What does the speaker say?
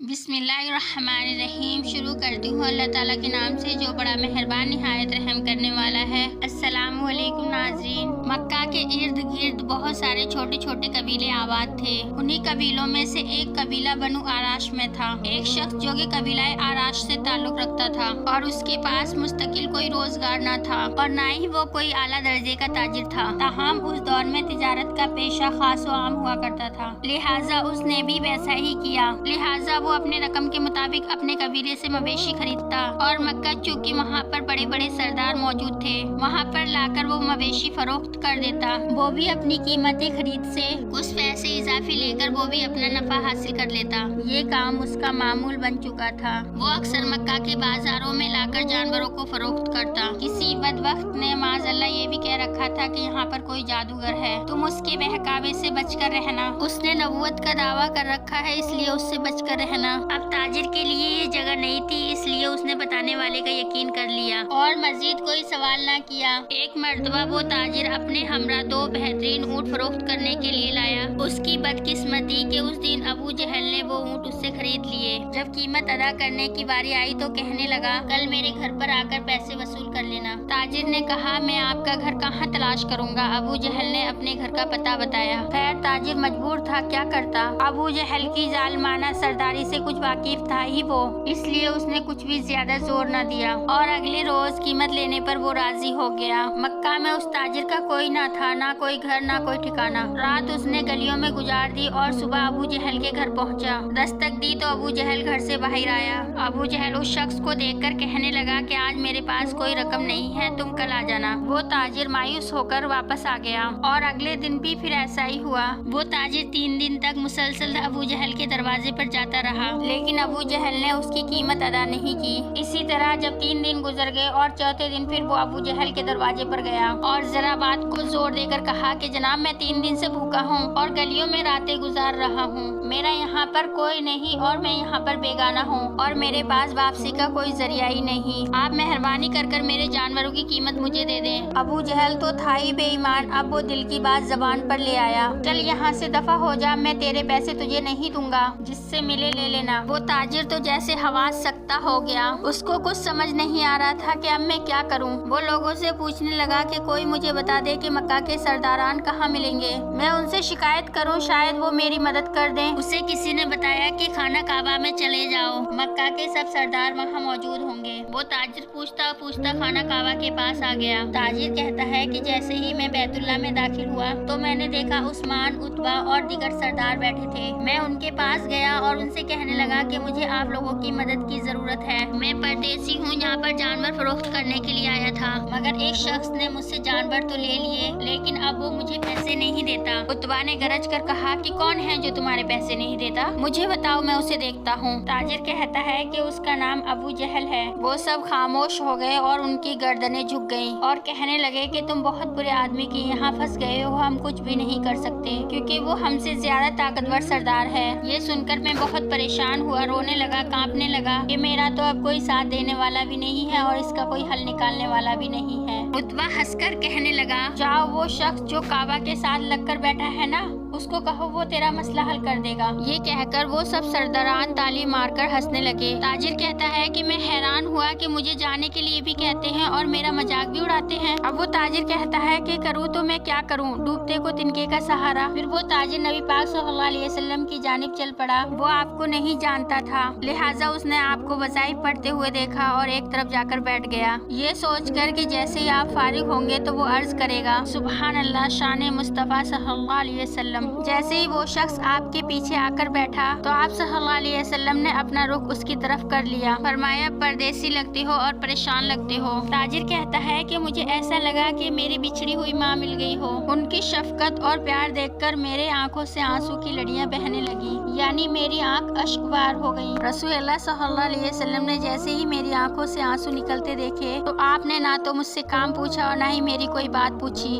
بسم اللہ الرحمن الرحیم۔ شروع کرتی ہوں اللہ تعالیٰ کے نام سے جو بڑا مہربان نہایت رحم کرنے والا ہے۔ السلام علیکم ناظرین۔ مکہ کے ارد گرد بہت سارے چھوٹے چھوٹے قبیلے آباد تھے۔ انہی قبیلوں میں سے ایک قبیلہ بنو آراش میں تھا۔ ایک شخص جو کہ قبیلہ آراش سے تعلق رکھتا تھا اور اس کے پاس مستقل کوئی روزگار نہ تھا اور نہ ہی وہ کوئی اعلیٰ درجے کا تاجر تھا، تاہم اس دور میں تجارت کا پیشہ خاص و عام ہوا کرتا تھا، لہٰذا اس نے بھی ویسا ہی کیا۔ لہٰذا وہ اپنے رقم کے مطابق اپنے قبیلے سے مویشی خریدتا اور مکہ چونکہ وہاں پر بڑے بڑے سردار موجود تھے، وہاں پر لا کر وہ مویشی فروخت کر دیتا۔ وہ بھی اپنی قیمتی خرید سے کچھ پیسے اضافی لے کر وہ بھی اپنا نفع حاصل کر لیتا۔ یہ کام اس کا معمول بن چکا تھا۔ وہ اکثر مکہ کے بازاروں میں لا کر جانوروں کو فروخت کرتا۔ کسی بدبخت نے معاذ اللہ یہ بھی کہہ رکھا تھا کہ یہاں پر کوئی جادوگر ہے، تم اس کے بہکاوے سے بچ کر رہنا۔ اس نے نبوت کا دعویٰ کر رکھا ہے، اس لیے اس سے بچ کر رہنا۔ اب تاجر کے لیے یہ جگہ نہیں تھی، اس لیے اس نے بتانے والے کا یقین کر لیا اور مزید کوئی سوال نہ کیا۔ ایک مرتبہ وہ تاجر اپنے ہمراہ دو بہترین اونٹ فروخت کرنے کے لیے لایا۔ اس کی بدقسمتی کہ اس دن ابو جہل نے وہ اونٹ اس سے خرید لیے۔ جب قیمت ادا کرنے کی باری آئی تو کہنے لگا، کل میرے گھر پر آ کر پیسے وصول کر لینا۔ تاجر نے کہا، میں آپ کا گھر کہاں تلاش کروں گا؟ ابو جہل نے اپنے گھر کا پتہ بتایا۔ خیر تاجر مجبور تھا، کیا کرتا؟ ابو جہل کی ظالمانہ سرداری سے کچھ واقف تھا ہی وہ، اس لیے اس نے کچھ بھی زیادہ زور نہ دیا اور اگلے روز قیمت لینے پر وہ راضی ہو گیا۔ مکہ میں اس تاجر کا کوئی نہ تھا، نہ کوئی گھر نہ کوئی ٹھکانہ۔ رات اس نے گلیوں میں گزار دی اور صبح ابو جہل کے گھر پہنچا۔ دستک دی تو ابو جہل گھر سے باہر آیا۔ ابو جہل اس شخص کو دیکھ کر کہنے لگا کہ آج میرے پاس کوئی رقم نہیں ہے، تم کل آ جانا۔ وہ تاجر مایوس ہو کر واپس آ گیا اور اگلے دن بھی پھر ایسا ہی ہوا۔ وہ تاجر 3 دن تک مسلسل ابو جہل کے دروازے پر جاتا رہا، لیکن ابو جہل نے اس کی قیمت ادا نہیں کی۔ اسی طرح جب 3 دن گزر گئے اور چوتھے دن پھر وہ ابو جہل کے دروازے پر گیا اور ذرا بات کو زور دے کر کہا کہ جناب میں 3 دن سے بھوکا ہوں اور گلیوں میں راتیں گزار رہا ہوں، میرا یہاں پر کوئی نہیں اور میں یہاں پر بیگانہ ہوں اور میرے پاس واپسی کا کوئی ذریعہ ہی نہیں، آپ مہربانی کر کر میرے جانوروں کی قیمت مجھے دے دیں۔ ابو جہل تو تھا ہی بے ایمان، اب وہ دل کی بات زبان پر لے آیا، چل یہاں سے دفع ہو جا، میں تیرے پیسے تجھے نہیں دوں گا، جس سے ملے لے لینا۔ وہ تاجر تو جیسے حواس سکتا ہو گیا، اس کو کچھ سمجھ نہیں آ رہا تھا کہ اب میں کیا کروں۔ وہ لوگوں سے پوچھنے لگا کہ کوئی مجھے بتا دے کہ مکہ کے سرداران کہاں ملیں گے، میں ان سے شکایت کروں، شاید وہ میری مدد کر دیں۔ اسے کسی نے بتایا کہ خانہ کعبہ میں چلے جاؤ، مکہ کے سب سردار وہاں موجود ہوں گے۔ وہ تاجر پوچھتا پوچھتا خانہ کعبہ کے پاس آ گیا۔ تاجر کہتا ہے کہ جیسے ہی میں بیت اللہ میں داخل ہوا تو میں نے دیکھا عثمان، عتبہ اور دیگر سردار بیٹھے تھے۔ میں ان کے پاس گیا اور ان سے کہنے لگا کہ مجھے آپ لوگوں کی مدد کی ضرورت ہے، میں پردیسی ہوں، یہاں پر جانور فروخت کرنے کے لیے آیا تھا، مگر ایک شخص نے مجھ سے جانور تو لے لیے لیکن اب وہ مجھے پیسے نہیں دیتا۔ عتبہ نے گرج کر کہا کہ کون ہے جو تمہارے پیسے نہیں دیتا؟ مجھے بتاؤ، میں اسے دیکھتا ہوں۔ تاجر کہتا ہے کہ اس کا نام ابو جہل ہے۔ وہ سب خاموش ہو گئے اور ان کی گردنیں جھک گئیں اور کہنے لگے کہ تم بہت برے آدمی کے یہاں پھنس گئے ہو، ہم کچھ بھی نہیں کر سکتے کیونکہ وہ ہم سے زیادہ طاقتور سردار ہے۔ یہ سن کر میں بہت پریشان ہوا، رونے لگا، کانپنے لگا کہ میرا تو اب کوئی ساتھ دینے والا بھی نہیں ہے اور اس کا کوئی حل نکالنے والا بھی نہیں ہے۔ عتبہ ہنس کر کہنے لگا، جاؤ وہ شخص جو کعبہ کے ساتھ لگ کر بیٹھا ہے نا، اس کو کہو وہ تیرا مسئلہ حل کر دے گا۔ یہ کہہ کر وہ سب سرداران تالی مار کر ہنسنے لگے۔ تاجر کہتا ہے کہ میں حیران ہوا کہ مجھے جانے کے لیے بھی کہتے ہیں اور میرا مذاق بھی اڑاتے ہیں۔ اب وہ تاجر کہتا ہے کہ کروں تو میں کیا کروں، ڈوبتے کو تنکے کا سہارا۔ پھر وہ تاجر نبی پاک صلی اللہ علیہ وسلم کی جانب چل پڑا۔ وہ آپ کو نہیں جانتا تھا، لہٰذا اس نے آپ کو وظائف پڑھتے ہوئے دیکھا اور ایک طرف جا کر بیٹھ گیا، یہ سوچ کر کہ جیسے ہی آپ فارغ ہوں گے تو وہ عرض کرے گا، سبحان اللہ، شان مصطفیٰ صلی اللہ علیہ وسلم۔ جیسے ہی وہ شخص آپ کے پیچھے آ کر بیٹھا تو آپ صلی اللہ علیہ وسلم نے اپنا رخ اس کی طرف کر لیا، فرمایا پردیسی لگتے ہو اور پریشان لگتے ہو۔ تاجر کہتا ہے کہ مجھے ایسا لگا کہ میری بچھڑی ہوئی ماں مل گئی ہو، ان کی شفقت اور پیار دیکھ کر میرے آنکھوں سے آنسو کی لڑیاں بہنے لگی، یعنی میری آنکھ اشک بار ہو گئی۔ رسول اللہ صلی اللہ علیہ وسلم نے جیسے ہی میری آنکھوں سے آنسو نکلتے دیکھے تو آپ نے نہ تو مجھ سے کام پوچھا اور نہ ہی میری کوئی بات پوچھی،